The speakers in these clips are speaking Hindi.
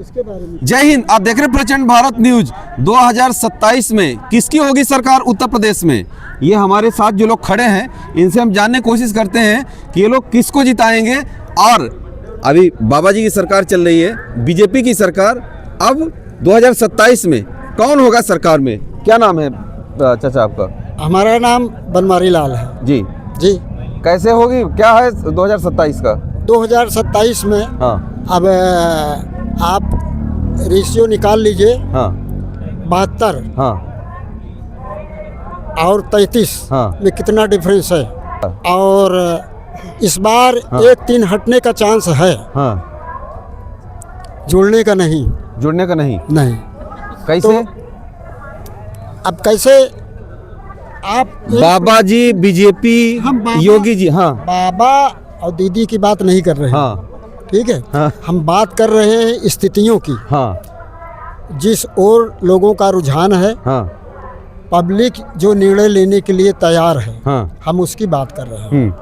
इसके बारे में। जय हिंद। आप देख रहे हैं प्रचंड भारत न्यूज। 2027 में किसकी होगी सरकार उत्तर प्रदेश में? ये हमारे साथ जो लोग खड़े हैं इनसे हम जानने की कोशिश करते हैं कि ये लोग किसको जिताएंगे। और अभी बाबा जी की सरकार चल रही है, बीजेपी की सरकार। अब 2027 में कौन होगा सरकार में? क्या नाम है चाचा आपका? हमारा नाम बनवारी लाल है जी जी। कैसे होगी, क्या है 2027 का? 2027 में हाँ अब आप रेशियो निकाल लीजिए। हाँ 72 हाँ और 33 हाँ। में कितना डिफरेंस है। और इस बार 1-3 हटने का चांस है, हाँ। जुड़ने का नहीं। जुड़ने का नहीं? नहीं। कैसे? तो अब कैसे आप बाबा जी, बीजेपी, हम बाबा- योगी जी। हाँ बाबा और दीदी की बात नहीं कर रहे हैं, हाँ ठीक है। हाँ हम बात कर रहे हैं स्थितियों की। हाँ जिस ओर लोगों का रुझान है, हाँ पब्लिक जो निर्णय लेने के लिए तैयार है, हाँ। हम उसकी बात कर रहे हैं।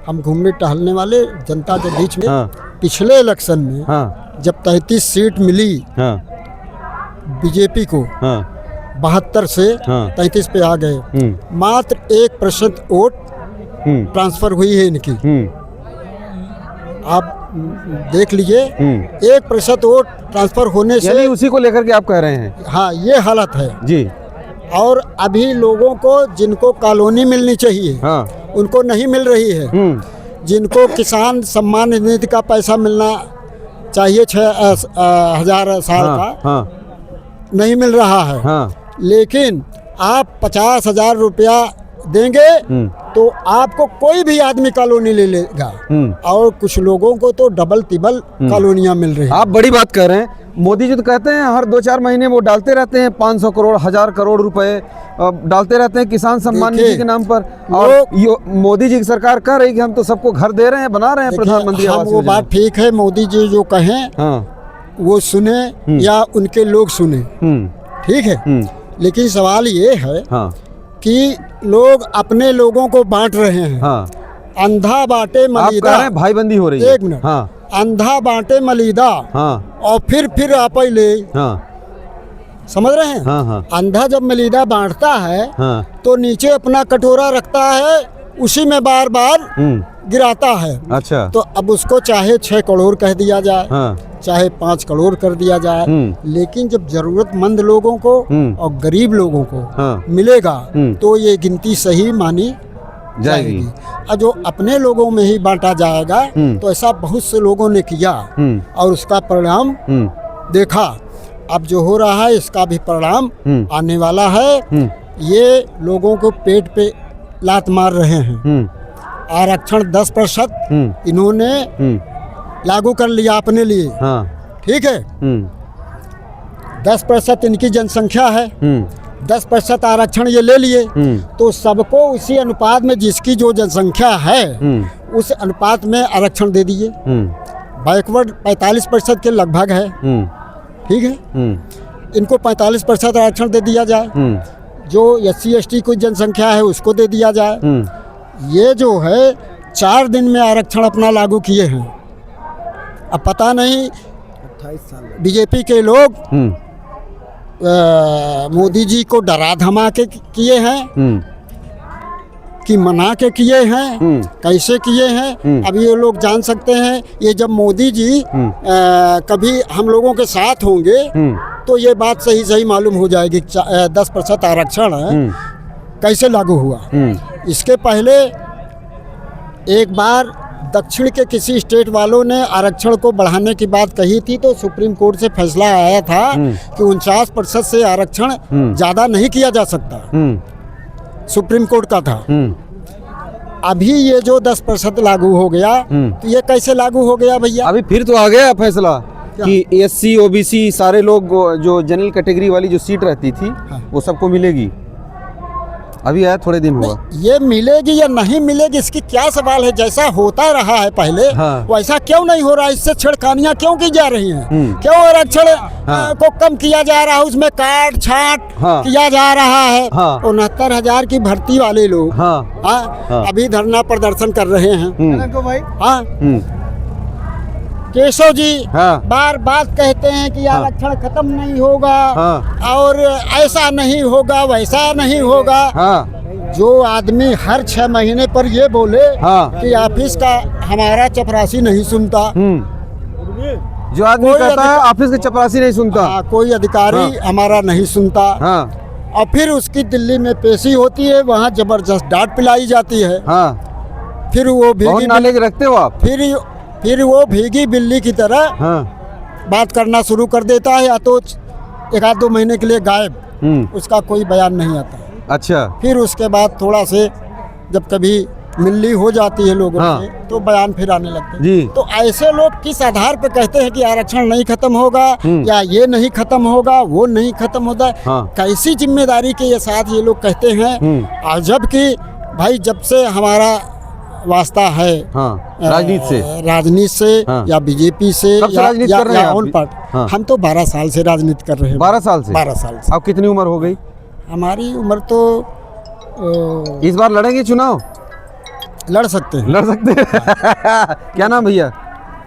हम घूमने टहलने वाले जनता के बीच में हाँ। पिछले इलेक्शन में हाँ जब 33 सीट मिली हाँ बीजेपी को, हाँ 72 से हाँ। 33 पे आ गए। मात्र 1% वोट ट्रांसफर हुई है इनकी। आप देख लीजिए, 1% वोट ट्रांसफर होने यानी से, उसी को लेकर के आप कह रहे हैं? हाँ, ये हालत है जी। और अभी लोगों को जिनको कॉलोनी मिलनी चाहिए, हाँ उनको नहीं मिल रही है। जिनको किसान सम्मान निधि का पैसा मिलना चाहिए 6,000 साल हाँ का, हाँ नहीं मिल रहा है। हाँ। लेकिन आप 50,000 रुपया देंगे तो आपको कोई भी आदमी कॉलोनी ले लेगा। और कुछ लोगों को तो डबल तिबल कॉलोनियां मिल रही हैं। आप बड़ी बात कर रहे हैं। मोदी जी तो कहते हैं हर 2-4 महीने वो डालते रहते हैं 500 करोड़ 1000 करोड़ रुपए डालते रहते हैं किसान सम्मान निधि के नाम पर। और मोदी जी की सरकार कह रही है कि हम तो सबको घर दे रहे हैं, बना रहे हैं प्रधानमंत्री आवास वो योजना। बात ठीक है, मोदी जी जो कहें हाँ वो सुने या उनके लोग सुने, ठीक है। लेकिन सवाल ये है हाँ कि लोग अपने लोगों को बांट रहे हैं। हाँ। अंधा बांटे आप कह मलीदा। रहे हैं भाईबंदी हो रही है। एक मिनट। हाँ अंधा बांटे मलीदा हाँ और फिर आप ले, हाँ समझ रहे हैं। हाँ हाँ अंधा जब मलीदा बांटता है हाँ। तो नीचे अपना कटोरा रखता है, उसी में बार बार गिराता है। अच्छा। तो अब उसको चाहे 6 करोड़ कह दिया जाए, हाँ चाहे 5 करोड़ कर दिया जाए, लेकिन जब जरूरतमंद लोगों को और गरीब लोगों को हाँ। मिलेगा तो ये गिनती सही मानी जाएगी। और जो अपने लोगों में ही बांटा जाएगा तो ऐसा बहुत से लोगों ने किया और उसका परिणाम देखा। अब जो हो रहा है इसका भी परिणाम आने वाला है। ये लोगों को पेट पे लात मार रहे हैं। आरक्षण 10% इन्होंने लागू कर लिया अपने लिए, हाँ। ठीक है। 10% इनकी जनसंख्या है, 10% आरक्षण ये ले लिए तो सबको उसी अनुपात में जिसकी जो जनसंख्या है उस अनुपात में आरक्षण दे दिए। बैकवर्ड 45% के लगभग है, ठीक है। इनको 45% आरक्षण दे दिया जाए। जो SC ST की जनसंख्या है उसको दे दिया जाए। ये जो है 4 दिन में आरक्षण अपना लागू किए हैं। अब पता नहीं 28 साल बीजेपी के लोग मोदी जी को डरा धमा के किए हैं कि मना के किए हैं, कैसे किए हैं अब ये लोग जान सकते हैं। ये जब मोदी जी कभी हम लोगों के साथ होंगे तो ये बात सही सही मालूम हो जाएगी। 10% आरक्षण कैसे लागू हुआ। इसके पहले एक बार दक्षिण के किसी स्टेट वालों ने आरक्षण को बढ़ाने की बात कही थी तो सुप्रीम कोर्ट से फैसला आया था कि 49% से आरक्षण ज़्यादा नहीं किया जा सकता, सुप्रीम कोर्ट का था। अभी ये जो 10% लागू हो गया तो ये कैसे लागू हो गया भैया? अभी फिर तो आ गया फैसला कि SC OBC सारे लोग जो जनरल कैटेगरी वाली जो सीट रहती थी वो सबको मिलेगी। अभी आया थोड़े दिन हुआ। ये मिलेगी या नहीं मिलेगी इसकी क्या सवाल है। जैसा होता रहा है पहले वैसा क्यों नहीं हो रहा। इससे छेड़खानियां क्यों की जा रही हैं? क्यों आरक्षण को कम किया जा रहा है, उसमें काट छाट किया जा रहा है। 69,000 की भर्ती वाले लोग अभी धरना प्रदर्शन कर रहे हैं। केशव जी हाँ। बार बात कहते हैं कि आरक्षण खत्म नहीं होगा हाँ। और ऐसा नहीं होगा वैसा नहीं होगा। हाँ। जो आदमी हर 6 महीने पर ये बोले हाँ। कि ऑफिस का हमारा चपरासी नहीं सुनता, जो आदमी कहता है ऑफिस के चपरासी नहीं सुनता, कोई अधिकारी हमारा नहीं सुनता, और फिर उसकी दिल्ली में पेशी होती है, वहाँ जबरदस्त डांट पिलाई जाती है। फिर वो भीगी नाले के रखते हो आप, फिर वो भीगी बिल्ली की तरह बात करना शुरू कर देता है, या तो 1-2 महीने के लिए गायब, उसका कोई बयान नहीं आता। अच्छा। फिर उसके बाद थोड़ा से जब कभी मिलनी हो जाती है लोगों से तो बयान फिर आने लगते हैं। जी। तो ऐसे लोग किस आधार पर कहते हैं कि आरक्षण नहीं खत्म होगा या ये नहीं खत्म होगा, वो नहीं खत्म होता, कैसी जिम्मेदारी के साथ ये लोग कहते हैं। और जबकि भाई जब से हमारा वास्ता है राजनीति से या बीजेपी से या ऑन पार्टी, हम तो 12 साल से राजनीति कर रहे हैं। 12 साल से? 12 साल से। अब कितनी उम्र हो गई? हमारी उम्र तो इस बार लड़ेंगे चुनाव? लड़ सकते हैं। लड़ सकते हैं। क्या नाम भैया?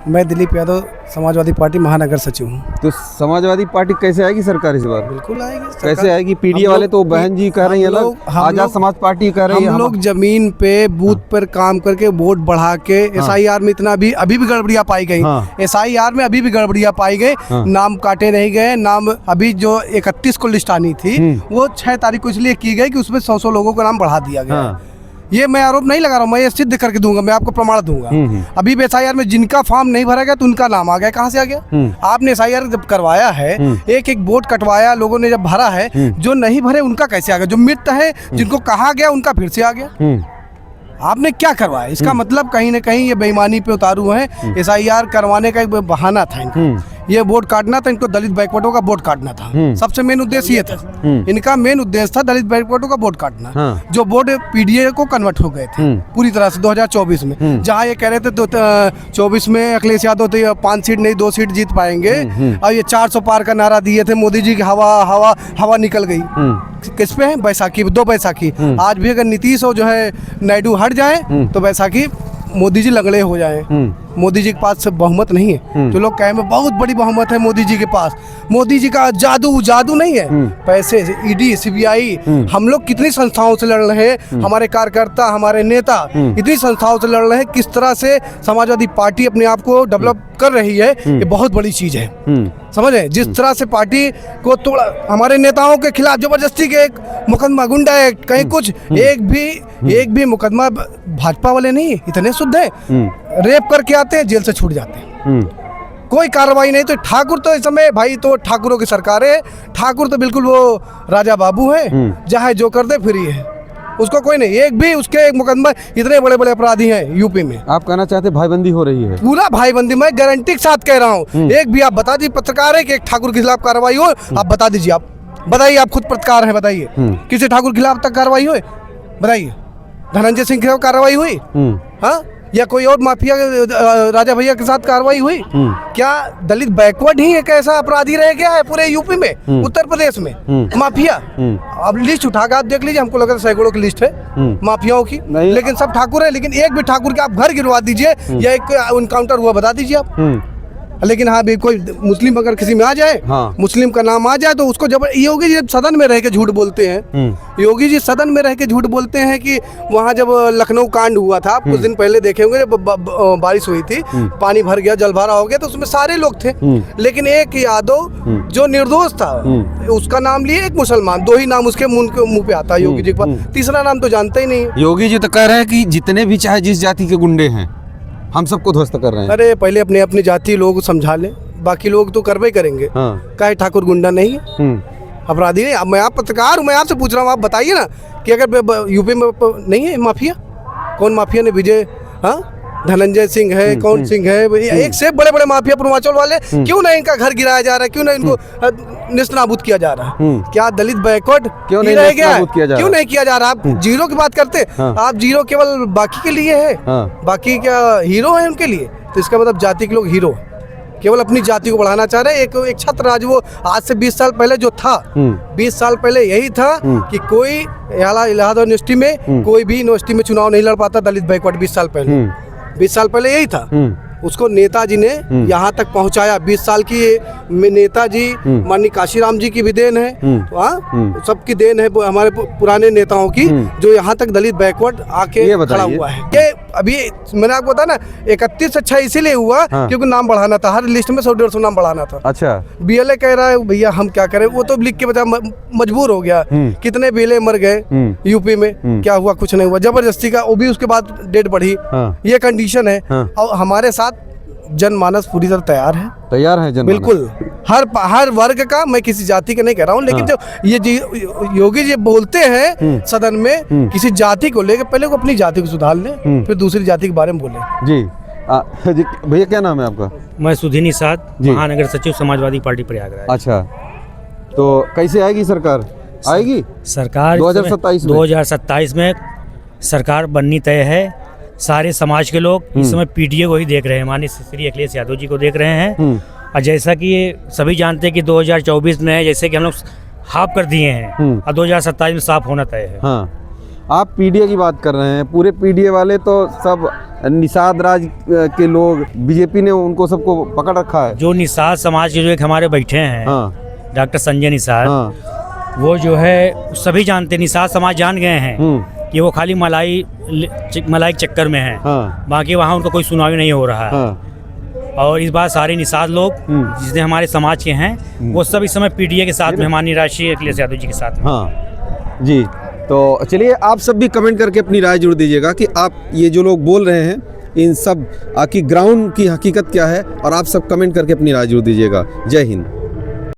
मैं दिलीप यादव, समाजवादी पार्टी महानगर सचिव हूँ। तो समाजवादी पार्टी कैसे आएगी सरकार इस बार? बिल्कुल आएगी। कैसे आएगी? पीडीए वाले तो बहन जी कह रही है, आजाद समाज पार्टी कह रही है। हम लोग जमीन पे बूथ पर काम करके वोट बढ़ा के SIR में इतना अभी भी गड़बड़ियाँ पाई गई। SIR में अभी भी गड़बड़ियाँ पाई गई, नाम काटे नहीं गए। नाम अभी जो 31 को लिस्ट आनी थी वो 6 तारीख को इसलिए की गई कि उसमें 100 लोगों का नाम बढ़ा दिया गया। ये मैं आरोप नहीं लगा रहा हूँ, मैं ये सिद्ध करके दूंगा, मैं आपको प्रमाण दूंगा। अभी SIR में जिनका फॉर्म नहीं भरा गया तो उनका नाम आ गया। कहाँ से आ गया? आपने SIR जब करवाया है, एक वोट कटवाया, लोगों ने जब भरा है, जो नहीं भरे उनका कैसे आ गया? जो मृत है, जिनको कहा गया उनका फिर से आ गया। आपने क्या करवाया? इसका मतलब कहीं ना कहीं ये बेईमानी पे उतारू है। SIR करवाने का एक बहाना था इनका, ये वोट काटना था इनको, दलित बैकवर्डों का वोट काटना था। सबसे मेन उद्देश्य ये था, इनका मेन उद्देश्य था दलित बैकवर्डों का वोट काटना। जो वोट पीडीए को कन्वर्ट हो गए थे पूरी तरह से 2024 में, जहाँ ये कह रहे थे 24 में अखिलेश यादव तो 5 सीट नहीं 2 सीट जीत पाएंगे, और ये 400 पार का नारा दिए थे मोदी जी की, हवा निकल गई। किस पे है? बैसाखी, 2 बैसाखी। आज भी अगर नीतीश और जो है नायडू हट जाए तो बैसाखी मोदी जी लगड़े हो जाए। मोदी जी के पास बहुमत नहीं है। जो लोग कहे में बहुत बड़ी बहुमत है मोदी जी के पास, मोदी जी का जादू नहीं है, पैसे, ED, CBI, हम लोग कितनी संस्थाओं से लड़ रहे हैं, हमारे कार्यकर्ता, हमारे नेता इतनी संस्थाओं से लड़ रहे हैं। किस तरह से समाजवादी पार्टी अपने आप को डेवलप कर रही है, ये बहुत बड़ी चीज है। समझे? जिस तरह से पार्टी को तोड़ा, हमारे नेताओं के खिलाफ जबरदस्ती के एक मुकदमा, गुंडा एक्ट, कहीं कुछ, एक भी मुकदमा भाजपा वाले नहीं, इतने शुद्ध है, रेप करके आते हैं, जेल से छूट जाते हैं, कोई कार्रवाई नहीं। तो ठाकुर तो इस समय भाई तो ठाकुरों की सरकार है, ठाकुर तो बिल्कुल वो राजा बाबू है, जहाँ जो कर दे फ्री है, उसको कोई नहीं, एक भी उसके एक मुकदमा, इतने बड़े बड़े अपराधी हैं यूपी में। आप कहना चाहते भाईबंदी हो रही है? पूरा भाईबंदी, मैं गारंटी के साथ कह रहा हूँ। एक भी आप बता दीजिए पत्रकार है कि एक ठाकुर के खिलाफ कार्रवाई हो, आप बता दीजिए, आप बताइए, आप खुद पत्रकार हैं, बताइए किसी ठाकुर के खिलाफ तक कार्रवाई हुई? बताइए। धनंजय सिंह के खिलाफ कार्रवाई हुई? हाँ? या कोई और माफिया राजा भैया के साथ कार्रवाई हुई? क्या दलित बैकवर्ड ही एक ऐसा अपराधी रह गया है पूरे यूपी में, उत्तर प्रदेश में? माफिया, अब लिस्ट उठा कर आप देख लीजिए, हमको लगा सैकड़ों की लिस्ट है माफियाओं की, लेकिन सब ठाकुर है। लेकिन एक भी ठाकुर के आप घर गिरवा दीजिए या एक एनकाउंटर हुआ बता दीजिए आप। लेकिन हाँ भी कोई मुस्लिम अगर किसी में आ जाए, मुस्लिम का नाम आ जाए तो उसको योगी जी सदन में रह के झूठ बोलते हैं। योगी जी सदन में रह के झूठ बोलते हैं कि वहाँ जब लखनऊ कांड हुआ था, कुछ दिन पहले देखे होंगे, जब बारिश हुई थी, पानी भर गया, जलभरा हो गया, तो उसमें सारे लोग थे, लेकिन एक यादव जो निर्दोष था उसका नाम लिए, एक मुसलमान, 2 ही नाम उसके मुंह पे आता है योगी जी के पास, तीसरा नाम तो जानते ही नहीं। योगी जी तो कह रहे हैं कि जितने भी चाहे जिस जाति के गुंडे हैं हम सबको ध्वस्त कर रहे हैं। अरे पहले अपनी जाति लोग समझा ले, बाकी लोग तो करवे करेंगे। काहे ठाकुर गुंडा नहीं है, अपराधी नहीं? मैं आप पत्रकार हूँ, मैं आपसे पूछ रहा हूँ, आप बताइए ना कि अगर यूपी में नहीं है माफिया, कौन माफिया ने? विजय, धनंजय सिंह है, कौन सिंह है, एक से बड़े बड़े माफिया पूर्वांचल वाले, क्यों नहीं इनका घर गिराया जा रहा है? क्यों नहीं इनको निस्तनाबूद किया जा रहा है? क्या दलित बैकवर्ड क्यों नहीं रह गया? क्यों नहीं किया जा रहा? आप जीरो की बात करते, आप जीरो केवल बाकी के लिए है, बाकी क्या हीरो है उनके लिए? तो इसका मतलब जाति के लोग हीरो केवल अपनी जाति को बढ़ाना चाह रहे हैं। एक छत्र राज, वो आज से 20 साल पहले जो था, 20 साल पहले यही था कि कोई इलाहाबाद यूनिवर्सिटी में कोई भी यूनिवर्सिटी में चुनाव नहीं लड़ पाता दलित बैकवर्ड। 20 साल पहले यही था। उसको नेताजी ने यहाँ तक पहुँचाया। 20 साल की नेताजी माननीय काशीराम जी की भी देन है, सबकी देन है, हमारे पुराने नेताओं की, जो यहाँ तक दलित बैकवर्ड आके खड़ा हुआ है। ये अभी मैंने आपको बताया ना 31 अच्छा इसीलिए हुआ क्योंकि नाम बढ़ाना था, हर लिस्ट में 100-150 नाम बढ़ाना था। अच्छा, बीएलए कह रहा है भैया हम क्या करें, वो तो लिख के बता मजबूर हो गया। कितने बीएलए मर गए यूपी में, क्या हुआ, कुछ नहीं हुआ, जबरदस्ती का, वो भी उसके बाद डेट बढ़ी। ये कंडीशन है। और हमारे साथ जनमानस पूरी तरह तैयार है जनमानस बिल्कुल, हर वर्ग का, मैं किसी जाति का नहीं कह रहा हूँ, लेकिन जो ये योगी जी बोलते हैं सदन में किसी जाति को लेकर, पहले वो अपनी जाति को सुधार लें, फिर दूसरी जाति के बारे में बोले। जी भैया क्या नाम है आपका? मैं सुधीर निषाद, महानगर सचिव समाजवादी पार्टी प्रयागराज। अच्छा, तो कैसे आएगी सरकार? आएगी सरकार 2027 में सरकार बननी तय है। सारे समाज के लोग इस समय पीटीए को ही देख रहे हैं, माननीय श्री अखिलेश यादव जी को देख रहे हैं। और जैसा कि ये सभी जानते हैं कि 2024 में जैसे कि हम लोग हाफ कर दिए हैं और 2027 में साफ होना तय है। हाँ, आप पीडीए की बात कर रहे हैं, पूरे पीडीए वाले तो सब निषाद राज के लोग, बीजेपी ने उनको सबको पकड़ रखा है। जो निषाद समाज के जो एक हमारे बैठे हैं, डॉक्टर संजय निषाद, वो जो है सभी जानते, निषाद समाज जान गए हैं कि वो खाली मलाई चक्कर में है। बाकी वहाँ उनको कोई सुनाई नहीं हो रहा है। और इस बार सारे निषाद लोग जितने हमारे समाज के हैं वो सब इस समय पीडीए के साथ में, माननीय राष्ट्रीय अखिलेश यादव जी के साथ में। जी, तो चलिए आप सब भी कमेंट करके अपनी राय जरूर दीजिएगा कि आप ये जो लोग बोल रहे हैं इन सब की ग्राउंड की हकीकत क्या है, और आप सब कमेंट करके अपनी राय जरूर दीजिएगा। जय हिंद।